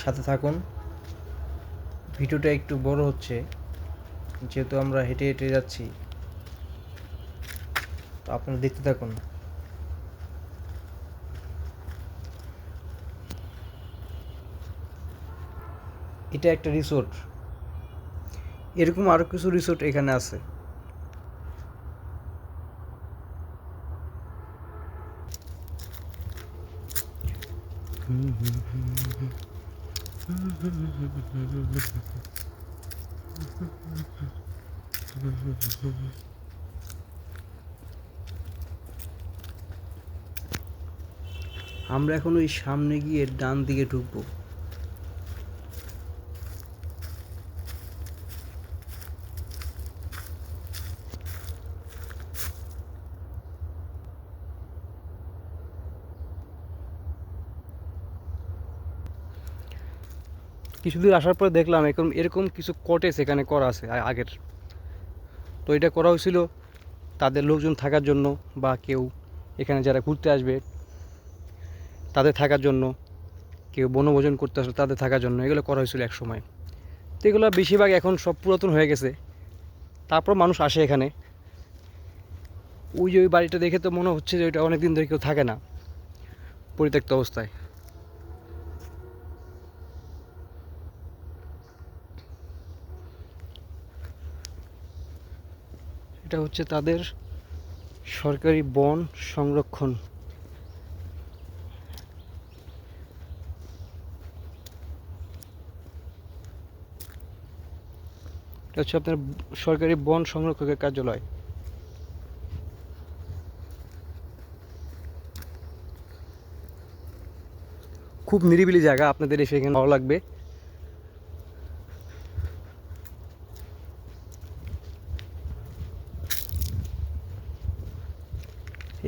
সাথে থাকুন। ভিডিওটা একটু বড় হচ্ছে যেহেতু আমরা হেঁটে হেঁটে যাচ্ছি, তো আপনারা দেখতে থাকুন। এটা একটা রিসোর্ট, এরকম আরও কিছু রিসোর্ট এখানে আছে। আমরা এখন ওই সামনে গিয়ে ডান দিকে ঢুকবো। কিছুদূর আসার পরে দেখলাম এরকম এরকম কিছু কটেজ এখানে করা আছে আগের। তো এটা করা হয়েছিল তাদের লোকজন থাকার জন্য, বা কেউ এখানে যারা ঘুরতে আসবে তাদের থাকার জন্য, কেউ বনভোজন করতে আসবে তাদের থাকার জন্য, এগুলো করা হয়েছিল এক সময়। তো এগুলো বেশিরভাগ এখন সব পুরাতন হয়ে গেছে, তারপর মানুষ আসে এখানে। ওই যে ওই বাড়িটা দেখে তো মনে হচ্ছে যে ওইটা অনেক দিন ধরে কেউ থাকে না, পরিত্যক্ত অবস্থায়। এটা হচ্ছে তাদের সরকারি বন সংরক্ষণ। এটা হচ্ছে আপনার সরকারি বন সংরক্ষকের কার্যালয়। খুব নিরিবিলি জায়গা, আপনাদের এসে এখানে ভালো লাগবে।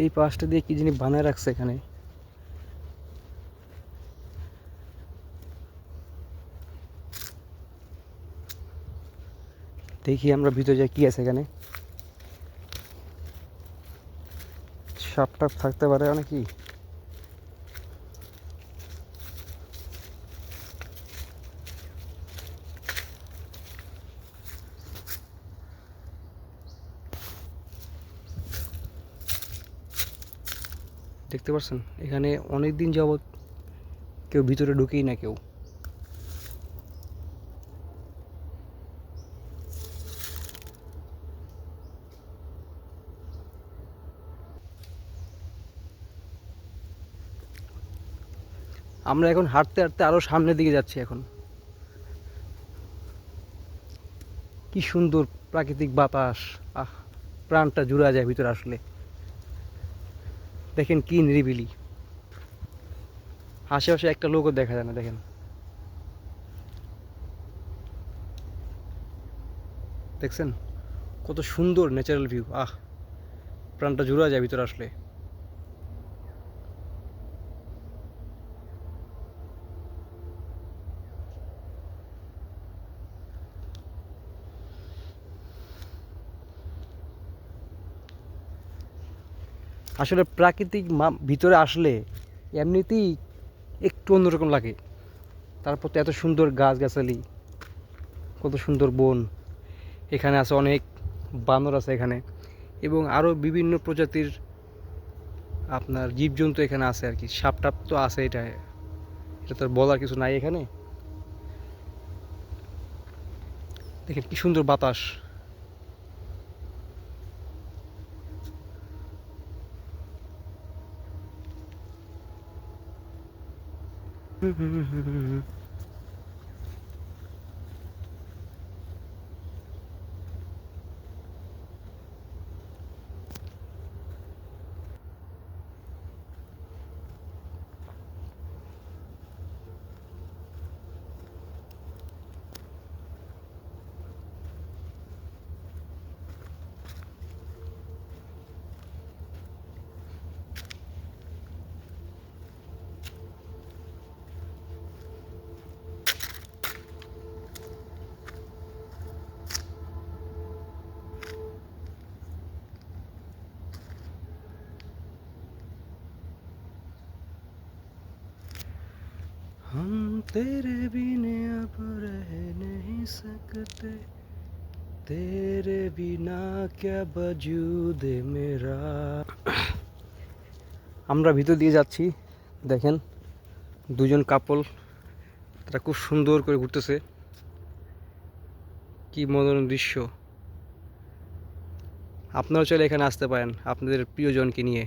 এই পাশটা দিয়ে কি জিনিস বানায় রাখছে এখানে। দেখি আমরা ভিতরে যাই কি আছে এখানে। সাপ টাপ থাকতে পারে নাকি। দেখতে পাচ্ছেন এখানে অনেক দিন যাবৎ কেউ ভিতরে ঢুকেই না কেউ। আমরা এখন হাঁটতে হাঁটতে আরো সামনের দিকে যাচ্ছি। এখন কি সুন্দর প্রাকৃতিক বাতাস, আহ, প্রাণটা জুড়া যায় ভিতরে আসলে। দেখেন কি নিরিবিলি, আশেপাশে একটা লোকও দেখা যায় না। দেখেন, দেখছেন কত সুন্দর ন্যাচারাল ভিউ। প্রাণটা জুড়া যায় ভিতরে আসলে। আসলে প্রাকৃতিক ভিতরে আসলে এমনিতেই একটু অন্যরকম লাগে। তারপর তো এত সুন্দর গাছগাছালি, কত সুন্দর বন। এখানে আছে অনেক বানর আছে এখানে, এবং আরও বিভিন্ন প্রজাতির আপনার জীবজন্তু এখানে আছে আর কি। সাপ টাপ তো আছে, এটা এটা তো বলার কিছু নাই এখানে। দেখেন কি সুন্দর বাতাস। हम तेरे बिना अब रह नहीं सकते, तेरे बिना क्या वजूद मेरा। আমরা ভিতর দিয়ে যাচ্ছি, দেখেন দুজন কাপল, তারা খুব সুন্দর করে ঘুরতেছে, কি মনোরম দৃশ্য। আপনারাও চলে এখানে আসতে পারেন আপনাদের প্রিয়জনকে নিয়ে।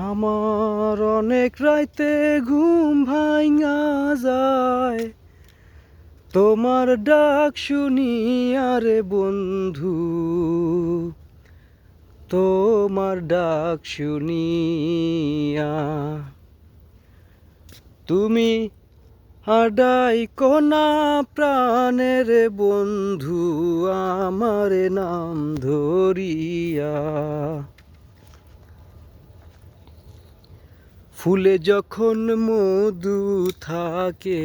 আমার অনেক রাইতে ঘুম ভাঙা যায়, তোমার ডাক শুনিয়া রে বন্ধু, তোমার ডাক শুনিয়া। তুমি হাডাই কোনা প্রাণের বন্ধু, আমার নাম ধরিয়া। ফুলে যখন মধু থাকে,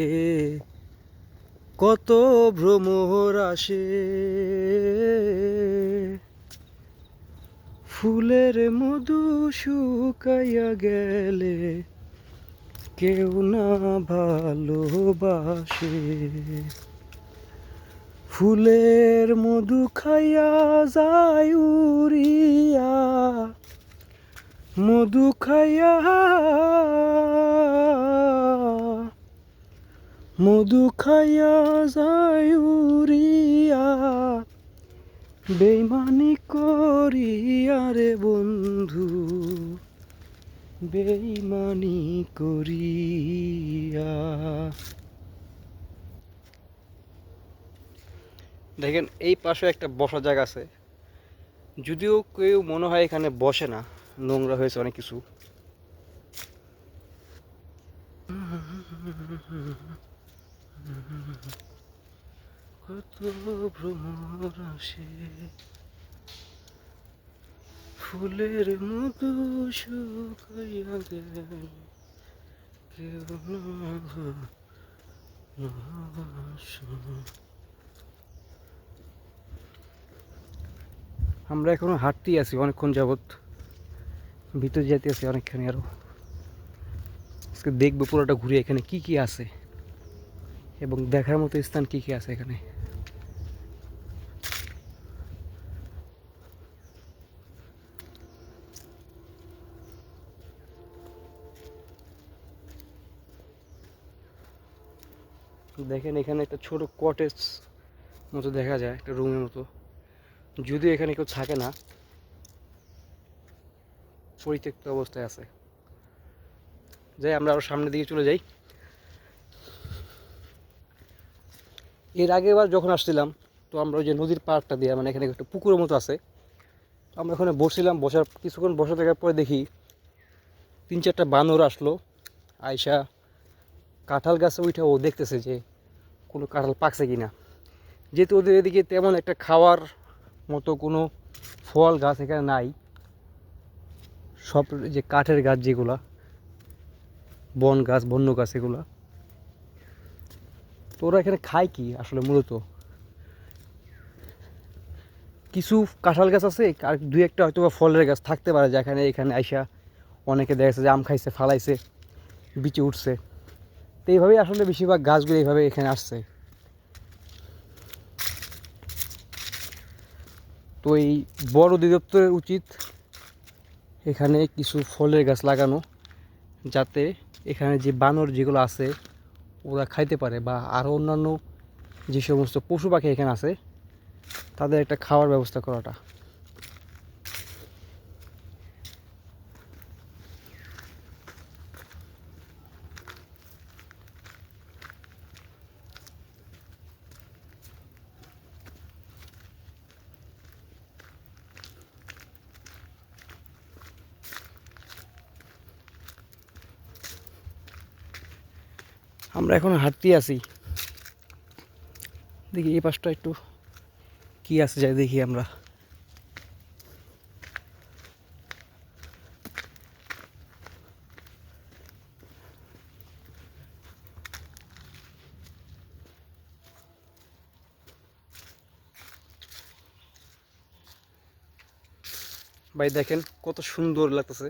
কত ভ্রমর আসে, ফুলের মধু শুকাইয়া গেলে কেউ না ভালোবাসে। ফুলের মধু খাইয়া যায় উড়িয়া, মধু খাইয়া, মধু খাইয়া যায় উড়িয়া, বেইমানি করিয়া রে বন্ধু, বেইমানি করিয়া। দেখেন এই পাশে একটা বসার জায়গা আছে, যদিও কেউ মনে হয় এখানে বসে না, নোংরা হয়েছে অনেক কিছু। কত ভ্রমর আসে, ফুলের মধু শুকাইয়া গেলে কেউ না ভালোবাসে। আমরা এখনো হাঁটতেই আছি অনেকক্ষণ যাবৎ, ভিতরে যেতে আছি অনেকখানি আরো। আজকে দেখবো পুরোটা ঘুরে এখানে কি কি আছে এবং দেখার মতো স্থান কি কি আছে এখানে। দেখেন এখানে একটা ছোট কটেজ মতো দেখা যায়, একটা রুমের মতো, যদিও এখানে কেউ থাকে না, পরিত্যক্ত অবস্থায় আছে। যাই আমরা আরো সামনের দিকে চলে যাই। এর আগেবার যখন আসছিলাম, তো আমরা ওই যে নদীর পাড়টা দিয়ে, মানে এখানে একটা পুকুরের মতো আছে, আমরা ওখানে বসছিলাম, বসার কিছুক্ষণ বসে থাকার পরে দেখি 3-4টা বানর আসলো, আয়সা কাঁঠাল গাছে উঠে ও দেখতেছে যে কোনো কাঁঠাল পাকছে কিনা। যেহেতু ওদের এদিকে তেমন একটা খাওয়ার মতো কোনো ফল গাছ এখানে নাই, সব যে কাঠের গাছ যেগুলা, বন গাছ, বন্য গাছ এগুলা, তো ওরা এখানে খায় কি আসলে মূলত? কিছু কাঁঠাল গাছ আছে আর 2-1টা হয়তো বা ফলের গাছ থাকতে পারে, যেখানে এখানে আইসা অনেকে দেখেছে যে আম খাইছে, ফালাইছে, বিচে উঠছে। তো এইভাবেই আসলে বেশিরভাগ গাছগুলো এইভাবে এখানে আসছে। তো এই বড় অধিদপ্তরের উচিত এখানে কিছু ফলের গাছ লাগানো, যাতে এখানে যে বানর যেগুলো আছে ওরা খাইতে পারে, বা আরও অন্যান্য যে সমস্ত পশু পাখি এখানে আছে তাদের একটা খাওয়ার ব্যবস্থা করাটা। আমরা এখন হাঁটতে আছি, দেখি এই পাশটা একটু কি আছে যাই দেখি আমরা। ভাই দেখেন কত সুন্দর লাগতেছে,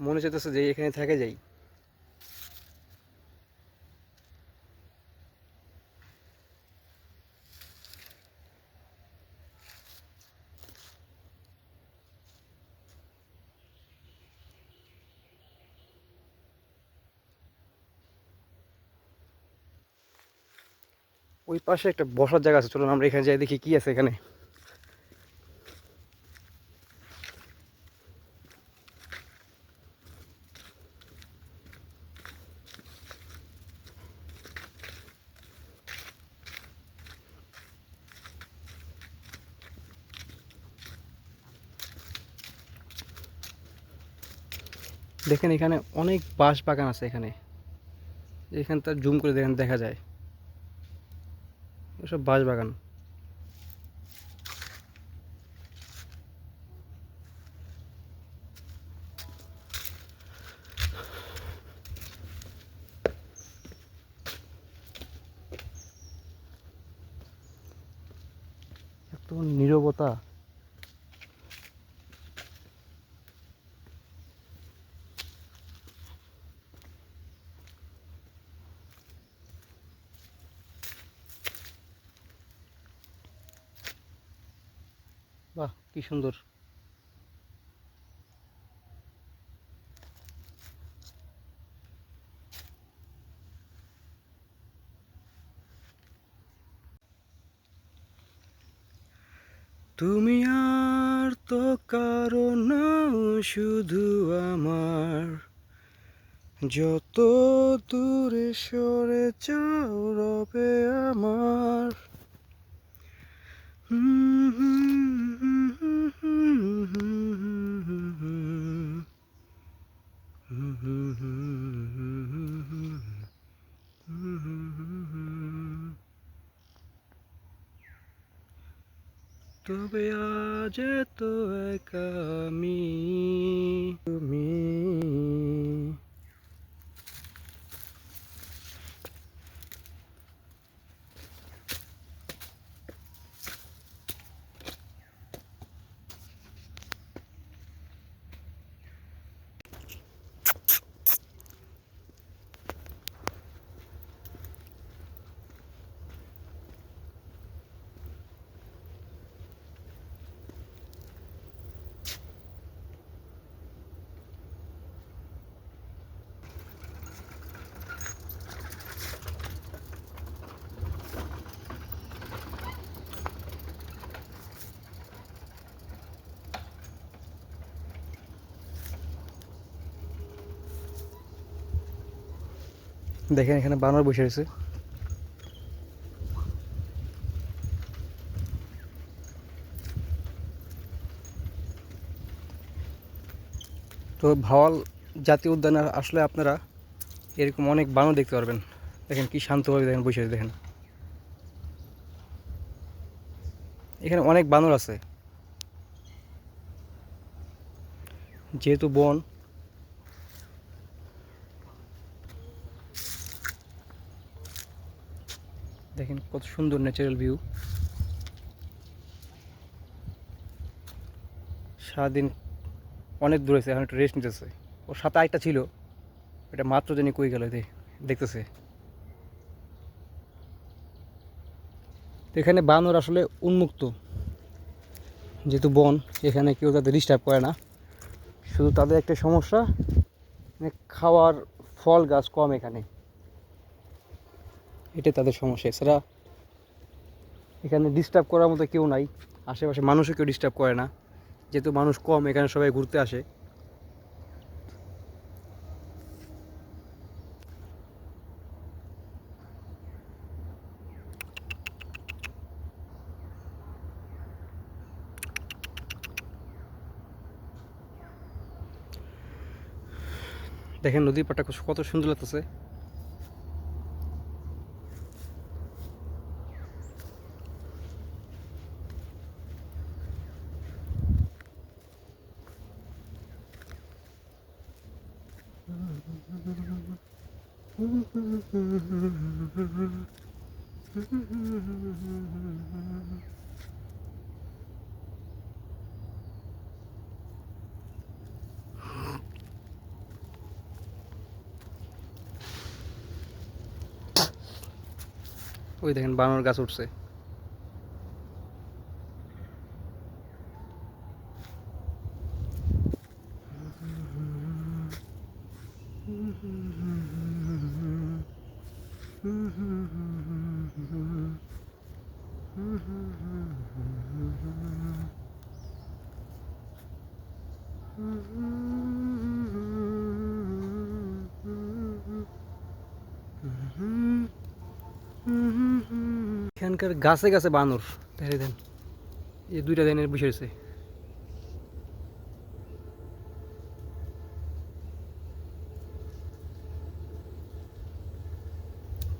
মনে চাইতেছে যে এখানে থেকে যাই। ওই পাশে একটা বসার জায়গা আছে, চলুন আমরা এখানে যাই দেখি কি আছে এখানে। দেখেন এখানে অনেক বাঁশ বাগান আছে এখানে, এখানটা জুম করে দেখেন দেখা যায় ওসব বাঁশ বাগান। এত নীরবতা। বাহ কি সুন্দর। তুমি আর তো কারো নাও, শুধু আমার, যত দূরে সরে যাও রবে আমার। তবে আজ এত একা আমি, তুমি। দেখেন এখানে বানর বসে রয়েছে। তো ভাওয়াল জাতীয় উদ্যানে আসলে আপনারা এরকম অনেক বানর দেখতে পারবেন। দেখেন কি শান্তভাবে দেখেন বসে আছে, দেখেন এখানে অনেক বানর আছে, যেহেতু বন। দেখেন কত সুন্দর ন্যাচারাল ভিউ। সারাদিন অনেক দূরে আছে, এখন একটু রেস্ট নিতেছে। ওর সাথে আরেকটা ছিল, এটা মাত্র জানি কই গেল, দেখতেছে। তো এখানে বানর আসলে উন্মুক্ত, যেহেতু বন, এখানে কেউ তাদের ডিস্টার্ব করে না। শুধু তাদের একটা সমস্যা, মানে খাওয়ার ফল গাছ কম এখানে, এটাই তাদের সমস্যা। এছাড়া এখানে ডিস্টার্ব করার মতো কেউ নাই, আশেপাশে মানুষও কেউ ডিস্টার্ব করে না, যেহেতু মানুষ কম এখানে সবাই ঘুরতে আসে। দেখেন নদীর পাড়টা কত সুন্দর লাগতেছে। ওই দেখেন বানর গাছ উঠছে। এখানকার গাছে গাছে বানর দেখে দেন, এই দুইটা দিনের বসে রয়েছে।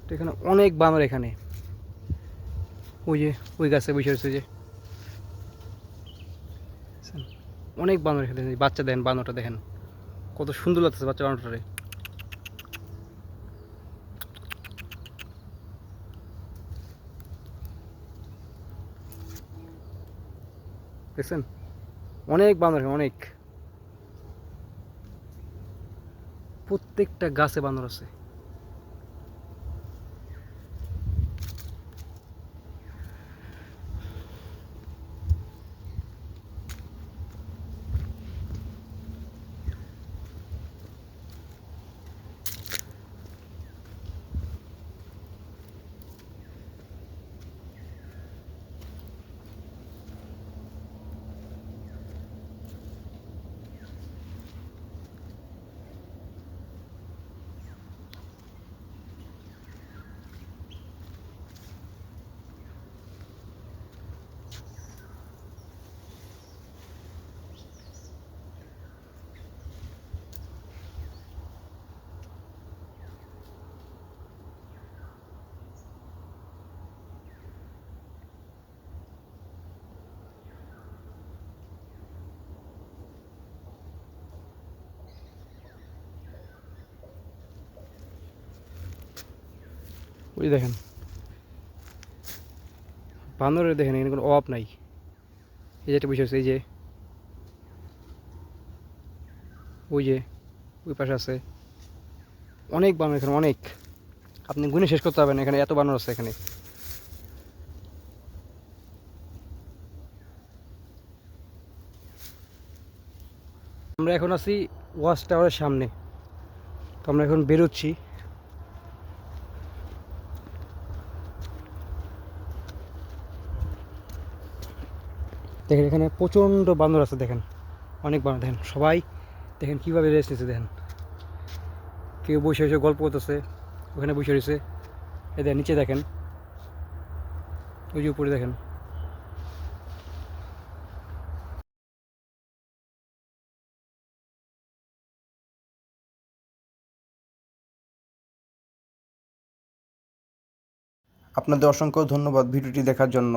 তো এখানে অনেক বানর, এখানে ওই যে ওই গাছে বসে রয়েছে যে, অনেক বানর এখানে। বাচ্চা দেন, বানরটা দেখেন কত সুন্দর লাগতেছে বাচ্চা বানরটারে। দেখছেন অনেক বানর এখানে, অনেক, প্রত্যেকটা গাছে বানর আছে। ওই দেখেন বানরের, দেখেন এখানে কোনো অভাব নাই। এই যেটা বসে আছে, এই যে ওই যে ওই পাশে আছে অনেক বানর এখানে, অনেক, আপনি গুনে শেষ করতে পারবেন এখানে এত বানর আছে এখানে। আমরা এখন আছি ওয়াচ টাওয়ারের সামনে, তো আমরা এখন বেরোচ্ছি। দেখেন এখানে প্রচণ্ড বানর আছে, দেখেন অনেক বানর, দেখেন সবাই দেখেন কীভাবে রেস্ট নিচ্ছে, দেখেন কেউ বসে বসে গল্প করতেছে, ওখানে বসে রয়েছে। এদের নিচে দেখেন, ওই যে উপরে দেখেন। আপনাদের অসংখ্য ধন্যবাদ ভিডিওটি দেখার জন্য।